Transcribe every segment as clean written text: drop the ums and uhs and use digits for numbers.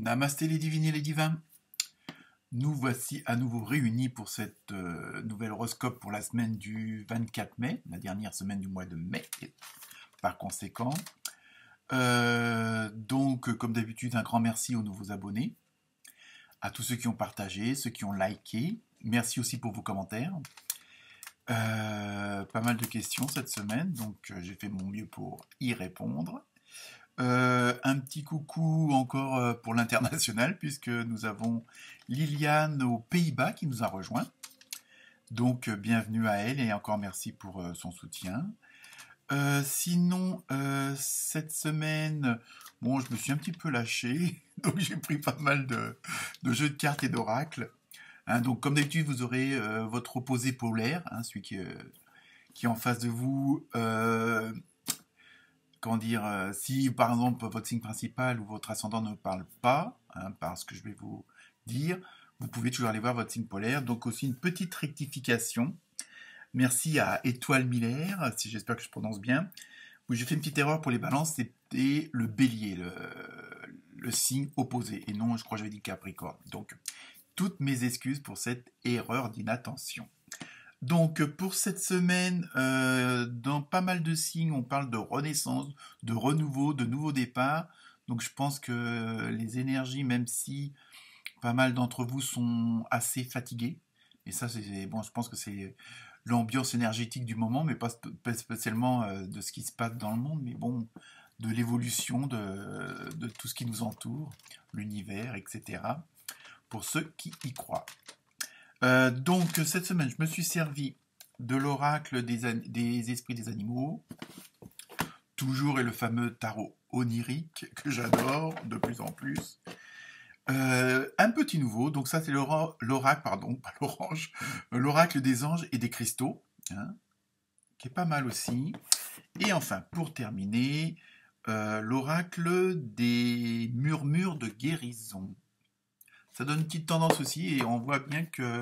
Namasté les divines et les divins. Nous voici à nouveau réunis pour cette nouvelle horoscope pour la semaine du 24 mai, la dernière semaine du mois de mai, par conséquent. Donc, comme d'habitude, un grand merci aux nouveaux abonnés, à tous ceux qui ont partagé, ceux qui ont liké. Merci aussi pour vos commentaires. Pas mal de questions cette semaine, donc j'ai fait mon mieux pour y répondre. Un petit coucou encore pour l'international, puisque nous avons Liliane aux Pays-Bas qui nous a rejoint. Donc bienvenue à elle et encore merci pour son soutien. Sinon, cette semaine, bon, je me suis un petit peu lâché, donc j'ai pris pas mal de jeux de cartes et d'oracles. Hein, donc comme d'habitude, vous aurez votre opposé polaire, hein, celui qui est en face de vous. Comment dire, si par exemple votre signe principal ou votre ascendant ne parle pas, hein, par ce que je vais vous dire, vous pouvez toujours aller voir votre signe polaire. Donc aussi une petite rectification. Merci à Étoile Miller, si j'espère que je prononce bien. Où j'ai fait une petite erreur pour les balances, c'était le bélier, le signe opposé. Et non, je crois que j'avais dit Capricorne. Donc, toutes mes excuses pour cette erreur d'inattention. Donc pour cette semaine, dans pas mal de signes, on parle de renaissance, de renouveau, de nouveau départ. Donc je pense que les énergies, même si pas mal d'entre vous sont assez fatigués, et ça c'est bon, je pense que c'est l'ambiance énergétique du moment, mais pas spécialement de ce qui se passe dans le monde, mais bon, de l'évolution de tout ce qui nous entoure, l'univers, etc. Pour ceux qui y croient. Donc cette semaine, je me suis servi de l'oracle des esprits des animaux, toujours et le fameux tarot onirique que j'adore de plus en plus. Un petit nouveau, donc ça c'est l'oracle, pardon, pas l'orange, l'oracle des anges et des cristaux, hein, qui est pas mal aussi. Et enfin, pour terminer, l'oracle des murmures de guérison. Ça donne une petite tendance aussi, et on voit bien que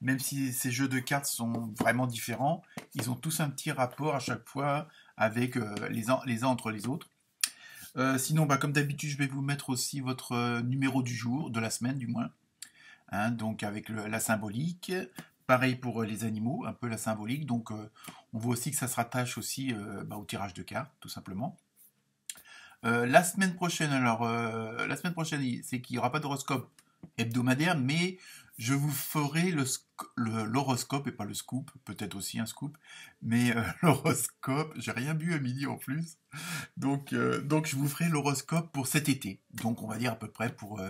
même si ces jeux de cartes sont vraiment différents, ils ont tous un petit rapport à chaque fois avec les uns entre les autres. Sinon, comme d'habitude, je vais vous mettre aussi votre numéro du jour, de la semaine du moins, hein, donc avec la symbolique. Pareil pour les animaux, un peu la symbolique. Donc on voit aussi que ça se rattache aussi au tirage de cartes, tout simplement. La semaine prochaine, c'est qu'il n'y aura pas d'horoscope hebdomadaire, mais je vous ferai l'horoscope, et pas le scoop, peut-être aussi un scoop, mais l'horoscope, j'ai rien bu à midi en plus, donc je vous ferai l'horoscope pour cet été, donc on va dire à peu près pour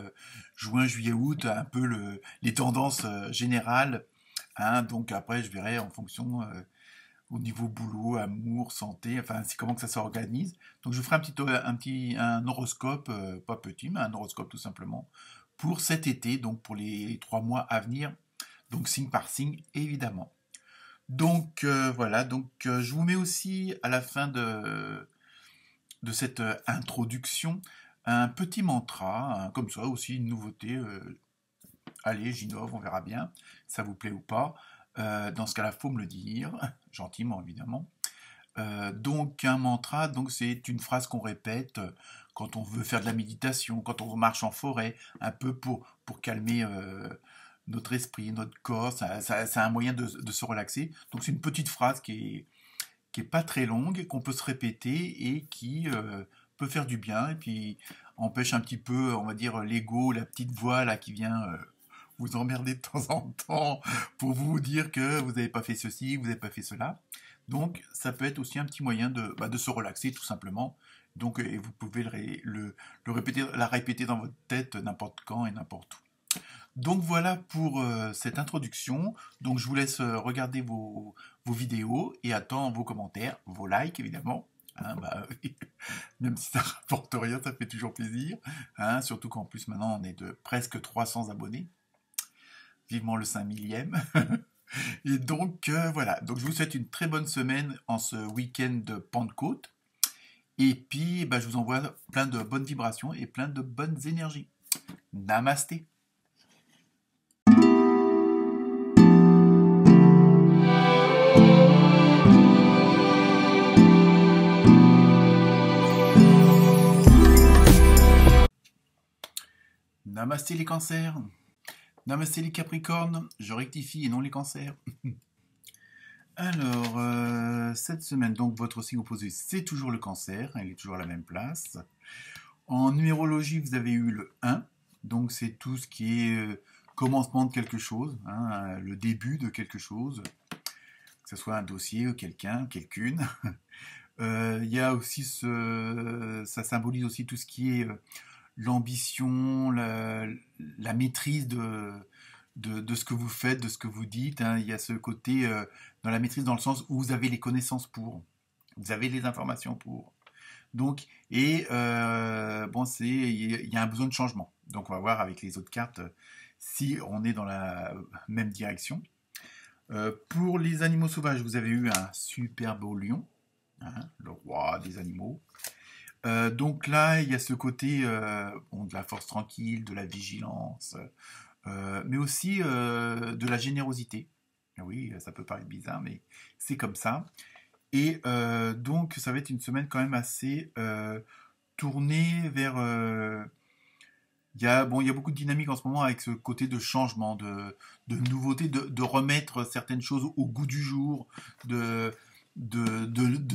juin, juillet, août, un peu les tendances générales, hein, donc après je verrai en fonction au niveau boulot, amour, santé, enfin c'est comment que ça s'organise, donc je vous ferai un horoscope, pas petit, mais un horoscope tout simplement, pour cet été, donc pour les 3 mois à venir, donc signe par signe, évidemment. Donc voilà, donc je vous mets aussi à la fin de cette introduction un petit mantra, hein, comme ça aussi une nouveauté. Allez, j'innove, on verra bien, ça vous plaît ou pas. Dans ce cas-là, faut me le dire, gentiment évidemment. Donc un mantra, donc c'est une phrase qu'on répète quand on veut faire de la méditation, quand on marche en forêt, un peu pour calmer notre esprit, notre corps. C'est un moyen de se relaxer. Donc c'est une petite phrase qui est pas très longue, qu'on peut se répéter et qui peut faire du bien et puis empêche un petit peu, on va dire, l'ego, la petite voix là qui vient vous emmerder de temps en temps pour vous dire que vous n'avez pas fait ceci, vous n'avez pas fait cela. Donc, ça peut être aussi un petit moyen de se relaxer, tout simplement. Donc, et vous pouvez la répéter dans votre tête n'importe quand et n'importe où. Donc, voilà pour cette introduction. Donc, je vous laisse regarder vos vidéos et attends vos commentaires, vos likes, évidemment. Hein, même si ça ne rapporte rien, ça fait toujours plaisir. Hein, surtout qu'en plus, maintenant, on est de presque 300 abonnés. Vivement le 5000e. Et donc voilà, donc je vous souhaite une très bonne semaine en ce week-end de Pentecôte. Et puis je vous envoie plein de bonnes vibrations et plein de bonnes énergies. Namasté. Namasté les cancers, namasté les capricornes, je rectifie et non les cancers. Alors, cette semaine, donc votre signe opposé, c'est toujours le cancer, il est toujours à la même place. En numérologie, vous avez eu le 1, donc c'est tout ce qui est commencement de quelque chose, hein, le début de quelque chose, que ce soit un dossier, quelqu'un, quelqu'une. Il y a aussi ça symbolise aussi tout ce qui est l'ambition, la maîtrise de ce que vous faites, de ce que vous dites. Hein. Il y a ce côté dans la maîtrise dans le sens où vous avez les connaissances pour, vous avez les informations pour. Donc, bon, il y a un besoin de changement. Donc, on va voir avec les autres cartes si on est dans la même direction. Pour les animaux sauvages, vous avez eu un super beau lion, hein, le roi des animaux. Donc là, il y a ce côté de la force tranquille, de la vigilance, mais aussi de la générosité. Oui, ça peut paraître bizarre, mais c'est comme ça. Et donc, ça va être une semaine quand même assez tournée vers... il y a beaucoup de dynamique en ce moment avec ce côté de changement, de nouveauté, de remettre certaines choses au goût du jour, de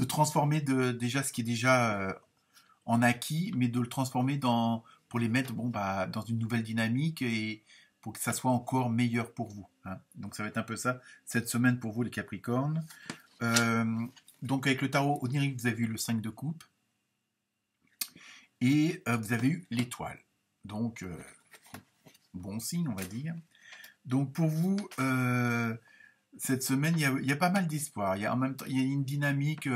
transformer déjà ce qui est déjà en acquis, mais de le transformer pour les mettre dans une nouvelle dynamique et pour que ça soit encore meilleur pour vous. Hein. Donc ça va être un peu ça cette semaine pour vous les Capricornes. Donc avec le tarot onirique, vous avez eu le 5 de coupe et vous avez eu l'étoile. Donc bon signe on va dire. Donc pour vous, cette semaine, il y a pas mal d'espoir. En même temps, il y a une dynamique,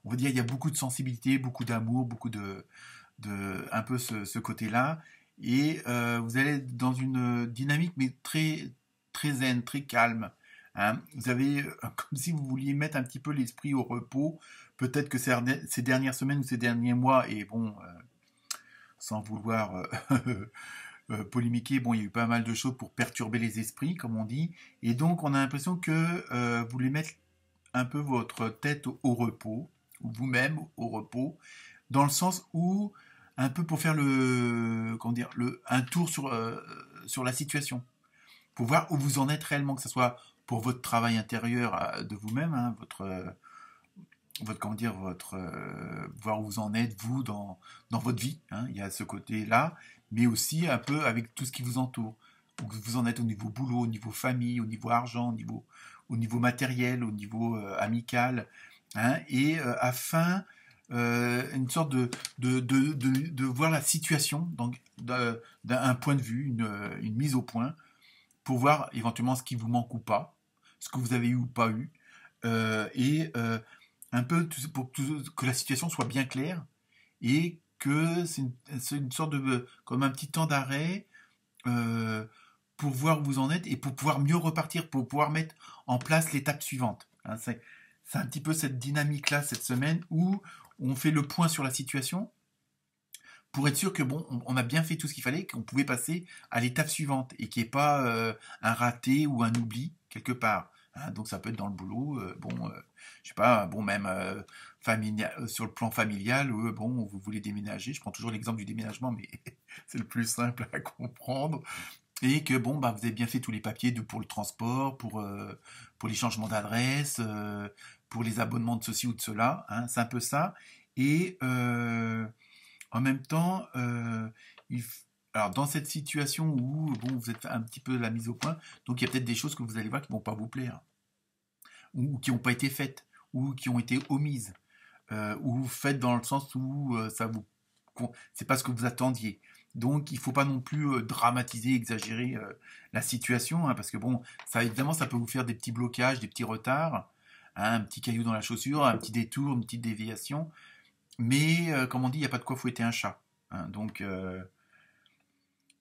on va dire, il y a beaucoup de sensibilité, beaucoup d'amour, beaucoup un peu ce côté-là. Et vous allez être dans une dynamique, mais très, très zen, très calme. Hein. Vous avez, comme si vous vouliez mettre un petit peu l'esprit au repos. Peut-être que ces dernières semaines ou ces derniers mois, et bon, sans vouloir polémiquer, bon, il y a eu pas mal de choses pour perturber les esprits, comme on dit, et donc on a l'impression que vous voulez mettre un peu votre tête au repos, ou vous-même au repos, dans le sens où, un peu pour faire un tour sur la situation, pour voir où vous en êtes réellement, que ce soit pour votre travail intérieur de vous-même, hein, voir où vous en êtes, vous, dans votre vie. Hein, il y a ce côté-là, mais aussi un peu avec tout ce qui vous entoure. Où vous en êtes au niveau boulot, au niveau famille, au niveau argent, au niveau matériel, au niveau amical. Hein, et afin une sorte de voir la situation donc, d'un point de vue, une mise au point, pour voir éventuellement ce qui vous manque ou pas, ce que vous avez eu ou pas eu, et un peu pour que la situation soit bien claire et que c'est une sorte comme un petit temps d'arrêt pour voir où vous en êtes et pour pouvoir mieux repartir, pour pouvoir mettre en place l'étape suivante. Hein, c'est un petit peu cette dynamique-là cette semaine où on fait le point sur la situation pour être sûr que bon, on a bien fait tout ce qu'il fallait, qu'on pouvait passer à l'étape suivante et qu'il n'y ait pas un raté ou un oubli quelque part. Hein, donc ça peut être dans le boulot, je sais pas, bon même sur le plan familial, bon vous voulez déménager, je prends toujours l'exemple du déménagement, mais c'est le plus simple à comprendre, et que bon bah vous avez bien fait tous les papiers pour le transport, pour les changements d'adresse, pour les abonnements de ceci ou de cela, hein, c'est un peu ça, et en même temps, alors dans cette situation où bon, vous êtes un petit peu la mise au point, donc il y a peut-être des choses que vous allez voir qui ne vont pas vous plaire, ou qui n'ont pas été faites, ou qui ont été omises, ou faites dans le sens où c'est pas ce que vous attendiez. Donc il ne faut pas non plus dramatiser, exagérer la situation, hein, parce que bon, ça évidemment ça peut vous faire des petits blocages, des petits retards, hein, un petit caillou dans la chaussure, un petit détour, une petite déviation. Mais comme on dit, il n'y a pas de quoi fouetter un chat. Hein. Donc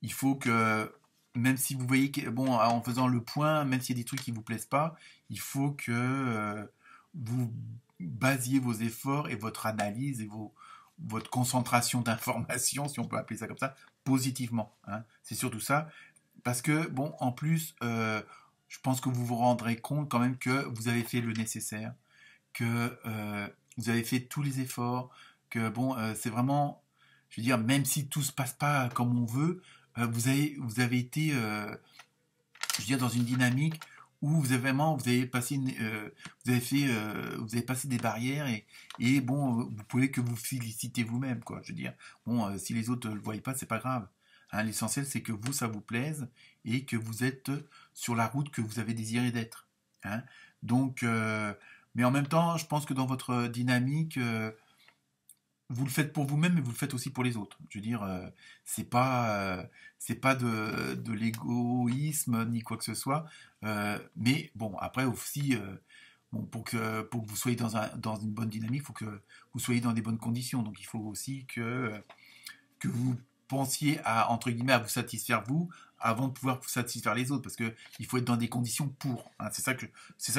il faut que, même si vous voyez que, bon, en faisant le point, même s'il y a des trucs qui ne vous plaisent pas, il faut que vous basiez vos efforts et votre analyse et votre concentration d'information, si on peut appeler ça comme ça, positivement. Hein. C'est surtout ça. Parce que, bon, en plus, je pense que vous vous rendrez compte quand même que vous avez fait le nécessaire, que vous avez fait tous les efforts, que bon, c'est vraiment, je veux dire, même si tout se passe pas comme on veut, vous avez été, je veux dire, dans une dynamique où vous avez vraiment, vous avez passé des barrières et bon, vous pouvez que vous féliciter vous-même, quoi. Je veux dire, bon, si les autres ne le voient pas, c'est pas grave. Hein, l'essentiel, c'est que vous, ça vous plaise et que vous êtes sur la route que vous avez désiré d'être. Hein. Donc, mais en même temps, je pense que dans votre dynamique, vous le faites pour vous-même, mais vous le faites aussi pour les autres. Je veux dire, c'est pas de l'égoïsme ni quoi que ce soit. Mais bon, après aussi, bon, pour que vous soyez dans une bonne dynamique, il faut que vous soyez dans des bonnes conditions. Donc il faut aussi que vous pensiez à, entre guillemets, à vous satisfaire vous avant de pouvoir satisfaire les autres, parce que il faut être dans des conditions pour. Hein, c'est ça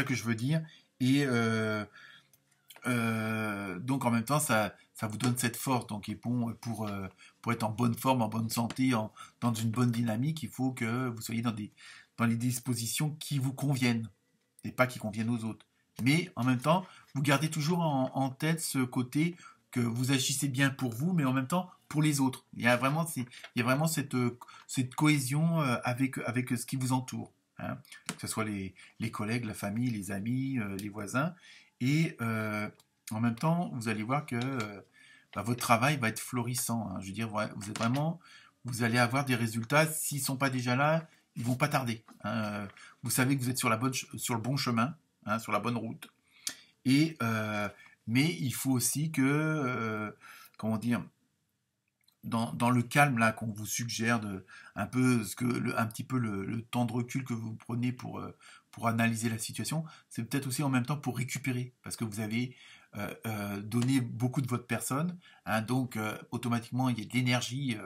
que je veux dire. Et donc en même temps, ça vous donne cette force. Donc et bon, pour être en bonne forme, en bonne santé, dans une bonne dynamique, il faut que vous soyez dans les dispositions qui vous conviennent et pas qui conviennent aux autres. Mais en même temps, vous gardez toujours en tête ce côté que vous agissez bien pour vous, mais en même temps pour les autres. Il y a vraiment cette cohésion avec ce qui vous entoure. Hein. Que ce soit les collègues, la famille, les amis, les voisins. Et en même temps, vous allez voir que votre travail va être florissant. Hein. Je veux dire, vous allez avoir des résultats. S'ils ne sont pas déjà là, ils vont pas tarder. Hein. Vous savez que vous êtes sur le bon chemin, hein, sur la bonne route. Et mais il faut aussi que, comment dire, dans le calme là qu'on vous suggère un petit peu le temps de recul que vous prenez pour analyser la situation, c'est peut-être aussi en même temps pour récupérer parce que vous avez donné beaucoup de votre personne, hein, donc automatiquement il y a de l'énergie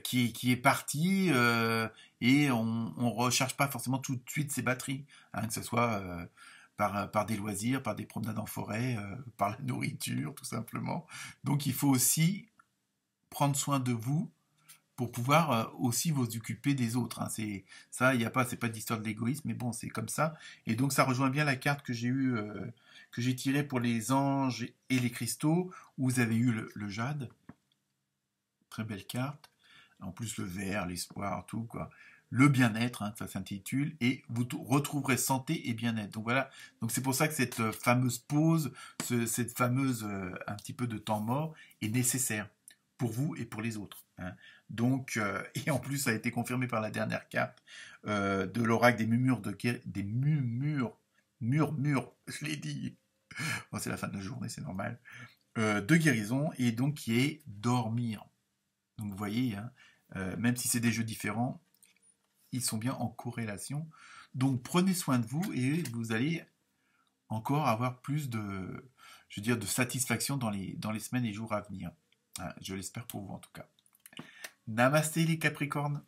qui est partie et on ne recharge pas forcément tout de suite ses batteries, hein, que ce soit par des loisirs, par des promenades en forêt, par la nourriture tout simplement. Donc il faut aussi prendre soin de vous pour pouvoir aussi vous occuper des autres. Hein. C'est ça, il y a pas, c'est pas d'histoire de l'égoïsme, mais bon, c'est comme ça. Et donc ça rejoint bien la carte que j'ai tirée pour les anges et les cristaux, où vous avez eu le jade, très belle carte. En plus le vert, l'espoir, tout quoi. Le bien-être, hein, ça s'intitule, et vous retrouverez santé et bien-être. Donc voilà, donc c'est pour ça que cette fameuse pause, cette fameuse un petit peu de temps mort est nécessaire pour vous et pour les autres. Hein. Donc, et en plus, ça a été confirmé par la dernière carte de l'oracle murmures, je l'ai dit. Bon, c'est la fin de la journée, c'est normal. De guérison, et donc qui est dormir. Donc vous voyez, hein, même si c'est des jeux différents, ils sont bien en corrélation. Donc prenez soin de vous et vous allez encore avoir plus de satisfaction dans les semaines et jours à venir. Je l'espère pour vous en tout cas. Namasté les Capricornes.